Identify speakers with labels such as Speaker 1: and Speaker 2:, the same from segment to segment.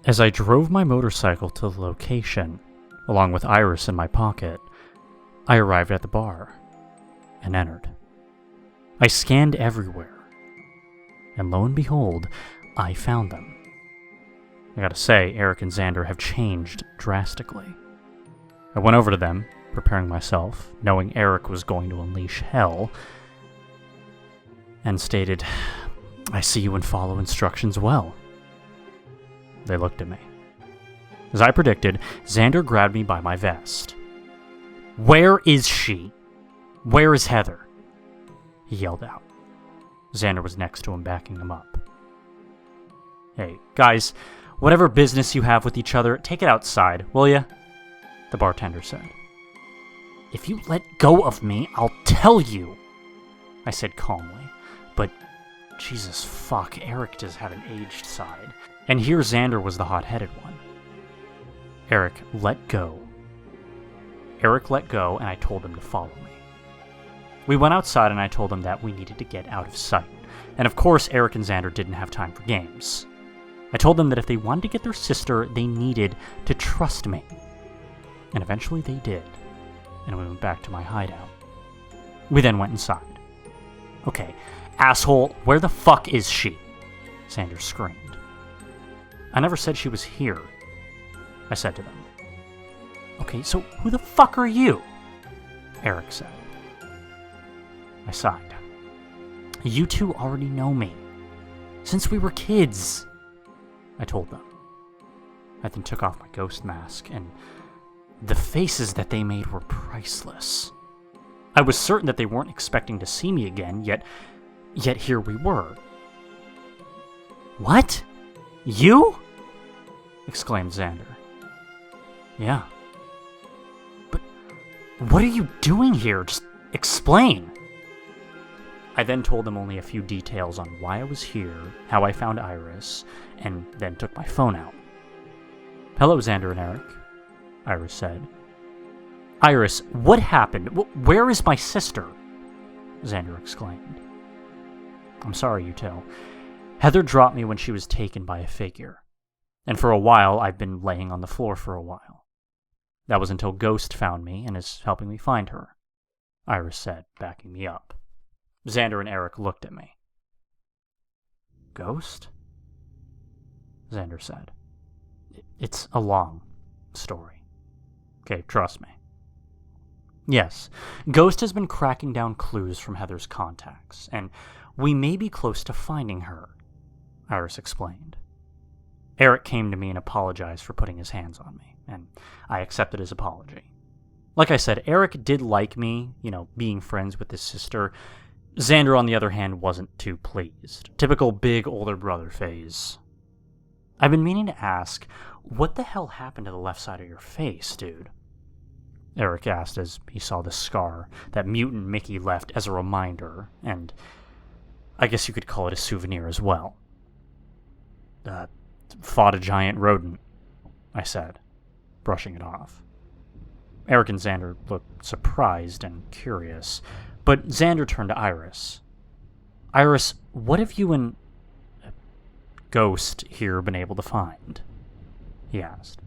Speaker 1: As I drove my motorcycle to the location, along with Iris in my pocket, I arrived at the bar and entered. I scanned everywhere, and lo and behold, I found them. I gotta say, Eric and Xander have changed drastically. I went over to them, preparing myself, knowing Eric was going to unleash hell, and stated, "I see you and follow instructions well." They looked at me. As I predicted, Xander grabbed me by my vest. "Where is she? Where is Heather?" he yelled out. Xander was next to him, backing him up. "Hey, guys, whatever business you have with each other, take it outside, will ya?" the bartender said. "If you let go of me, I'll tell you," I said calmly. But, Jesus fuck, Eric does have an aged side. And here Xander was the hot-headed one. Eric let go. Eric let go, and I told him to follow me. We went outside, and I told him that we needed to get out of sight. And of course, Eric and Xander didn't have time for games. I told them that if they wanted to get their sister, they needed to trust me. And eventually they did, and we went back to my hideout. We then went inside. "Okay, asshole, where the fuck is she?" Xander screamed. "I never said she was here," I said to them. "Okay, so who the fuck are you?" Eric said. I sighed. "You two already know me. Since we were kids," I told them. I then took off my ghost mask, and the faces that they made were priceless. I was certain that they weren't expecting to see me again, yet here we were. "What? You?" exclaimed Xander. "Yeah. But what are you doing here? Just explain." I then told them only a few details on why I was here, how I found Iris, and then took my phone out. "Hello, Xander and Eric," Iris said. "Iris, what happened? Where is my sister?" Xander exclaimed. "I'm sorry, you two. Heather dropped me when she was taken by a figure. And for a while, I've been laying on the floor for a while. That was until Ghost found me and is helping me find her," Iris said, backing me up. Xander and Eric looked at me. "Ghost?" Xander said. "It's a long story. Okay, trust me. Yes, Ghost has been cracking down clues from Heather's contacts, and we may be close to finding her," Iris explained. Eric came to me and apologized for putting his hands on me, and I accepted his apology. Like I said, Eric did like me, being friends with his sister. Xander, on the other hand, wasn't too pleased. Typical big older brother phase. "I've been meaning to ask, what the hell happened to the left side of your face, dude?" Eric asked as he saw the scar that mutant Mickey left as a reminder, and I guess you could call it a souvenir as well. Fought a giant rodent," I said, brushing it off. Eric and Xander looked surprised and curious, but Xander turned to Iris. "Iris, what have you and Ghost here been able to find?" he asked.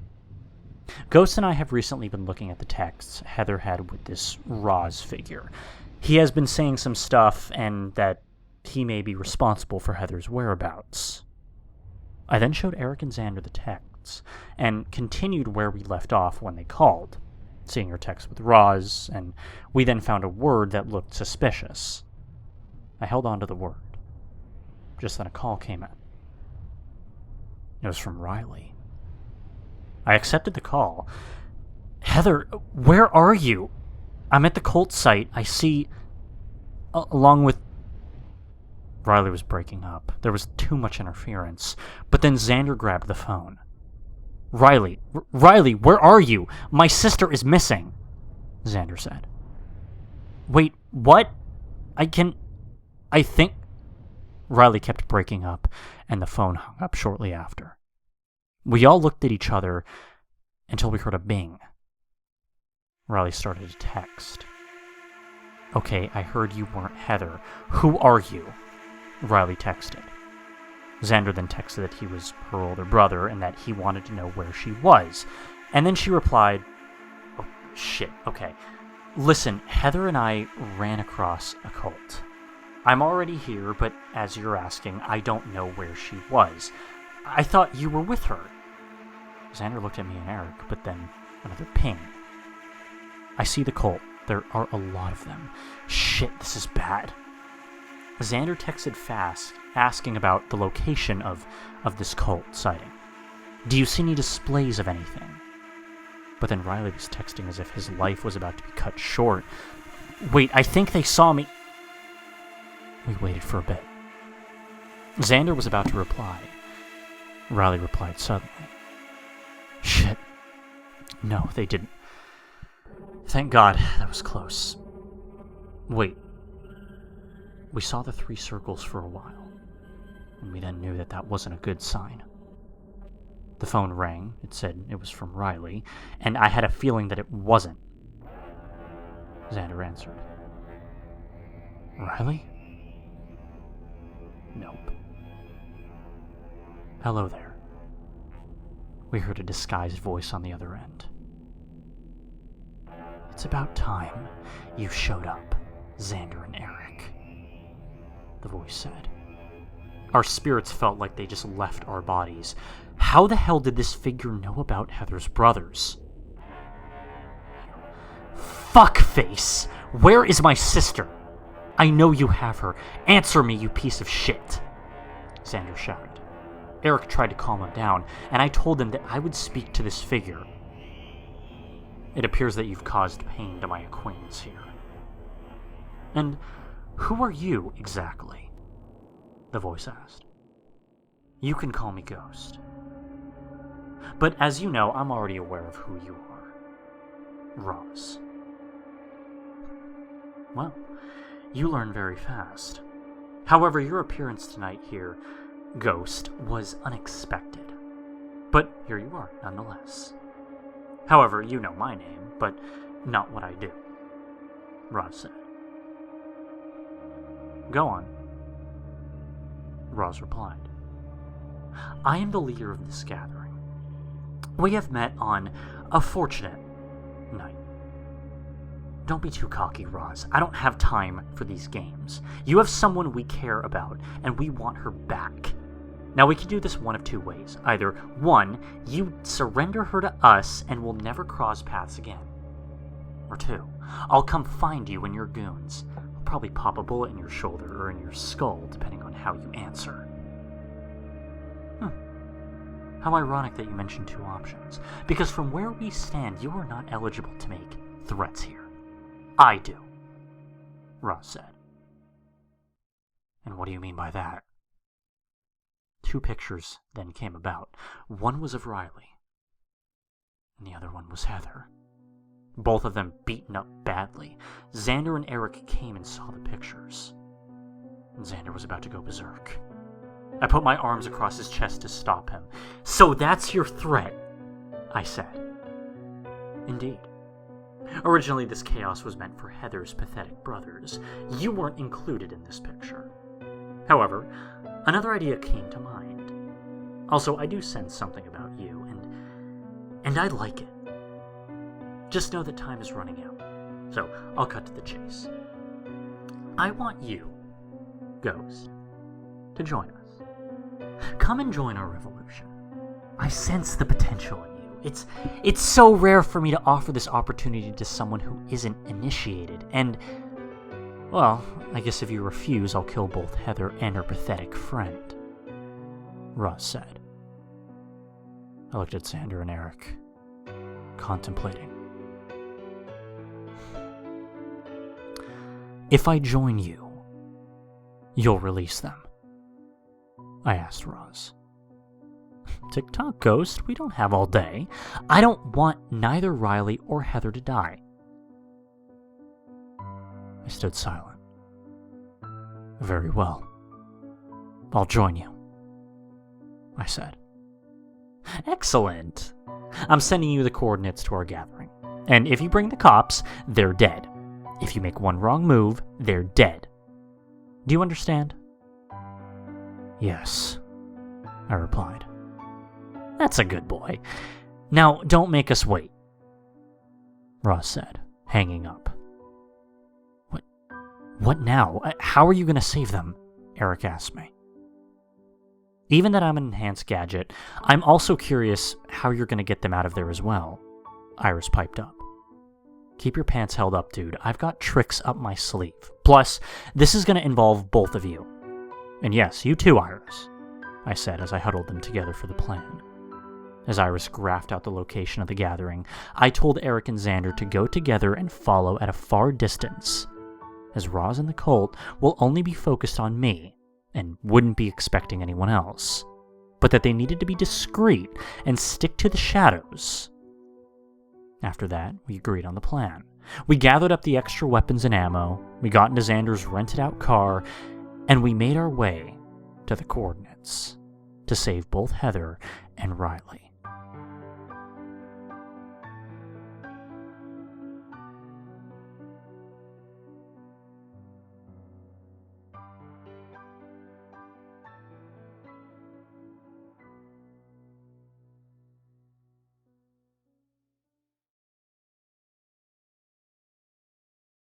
Speaker 1: "Ghost and I have recently been looking at the texts Heather had with this Roz figure. He has been saying some stuff, and that he may be responsible for Heather's whereabouts." I then showed Eric and Xander the texts, and continued where we left off when they called, seeing her text with Roz, and we then found a word that looked suspicious. I held on to the word. Just then a call came in. It was from Riley. I accepted the call. "Heather, where are you? I'm at the cult site. I see... along with..." Riley was breaking up. There was too much interference. But then Xander grabbed the phone. Riley, where are you? My sister is missing," Xander said. "Wait, what? I think..." Riley kept breaking up, and the phone hung up shortly after. We all looked at each other until we heard a bing. Riley started to text. "Okay, I heard you weren't Heather. Who are you?" Riley texted. Xander then texted that he was her older brother and that he wanted to know where she was. And then she replied, "Oh, shit, okay. Listen, Heather and I ran across a cult. I'm already here, but as you're asking, I don't know where she was. I thought you were with her." Xander looked at me and Eric, but then another ping. "I see the cult. There are a lot of them. Shit, this is bad." Xander texted fast, asking about the location of this cult sighting. "Do you see any displays of anything?" But then Riley was texting as if his life was about to be cut short. "Wait, I think they saw me." We waited for a bit. Xander was about to reply. Riley replied suddenly. "Shit. No, they didn't. Thank God, that was close. Wait. We saw the 3 circles for a while, and we then knew that that wasn't a good sign." The phone rang. It said it was from Riley, and I had a feeling that it wasn't. Xander answered. "Riley?" "Nope." "Hello there." We heard a disguised voice on the other end. "It's about time you showed up, Xander and Eric," the voice said. Our spirits felt like they just left our bodies. How the hell did this figure know about Heather's brothers? "Fuckface! Where is my sister? I know you have her. Answer me, you piece of shit!" Xander shouted. Eric tried to calm him down, and I told him that I would speak to this figure. "It appears that you've caused pain to my acquaintance here." "And who are you, exactly?" the voice asked. "You can call me Ghost. But as you know, I'm already aware of who you are. Roz." "Well, you learn very fast. However, your appearance tonight here, Ghost, was unexpected. But here you are, nonetheless. However, you know my name, but not what I do," Roz said. "Go on," Roz replied. "I am the leader of this gathering. We have met on a fortunate night." "Don't be too cocky, Roz. I don't have time for these games. You have someone we care about, and we want her back. Now, we can do this one of 2 ways. Either 1, you surrender her to us and we'll never cross paths again. Or 2, I'll come find you and your goons. I'll probably pop a bullet in your shoulder or in your skull, depending on how you answer." How ironic that you mentioned 2 options, because from where we stand, you are not eligible to make threats here. I do, Roz said. "And what do you mean by that?" 2 pictures then came about. One was of Riley, and the other one was Heather. Both of them beaten up badly. Xander and Eric came and saw the pictures. And Xander was about to go berserk. I put my arms across his chest to stop him. "So that's your threat," I said. "Indeed. Originally, this chaos was meant for Heather's pathetic brothers. You weren't included in this picture. However, another idea came to mind. Also, I do sense something about you, and I like it. Just know that time is running out, so I'll cut to the chase. I want you, Ghost, to join us. Come and join our revolution. I sense the potential in you. It's so rare for me to offer this opportunity to someone who isn't initiated, and, well, I guess if you refuse, I'll kill both Heather and her pathetic friend," Roz said. I looked at Xander and Eric, contemplating. "If I join you, you'll release them?" I asked Roz. "Tick-tock, Ghost, we don't have all day. I don't want neither Riley or Heather to die." I stood silent. "Very well. I'll join you," I said. "Excellent. I'm sending you the coordinates to our gathering. And if you bring the cops, they're dead. If you make one wrong move, they're dead. Do you understand?" "Yes," I replied. That's a good boy. Now, don't make us wait, Roz said, hanging up. What now? How are you going to save them? Eric asked me. Even that I'm an enhanced gadget, I'm also curious how you're going to get them out of there as well, Iris piped up. Keep your pants held up, dude. I've got tricks up my sleeve. Plus, this is going to involve both of you. And yes, you too, Iris, I said as I huddled them together for the plan. As Iris graphed out the location of the gathering, I told Eric and Xander to go together and follow at a far distance, as Roz and the Colt will only be focused on me and wouldn't be expecting anyone else, but that they needed to be discreet and stick to the shadows. After that, we agreed on the plan. We gathered up the extra weapons and ammo, we got into Xander's rented-out car, and we made our way to the coordinates to save both Heather and Riley.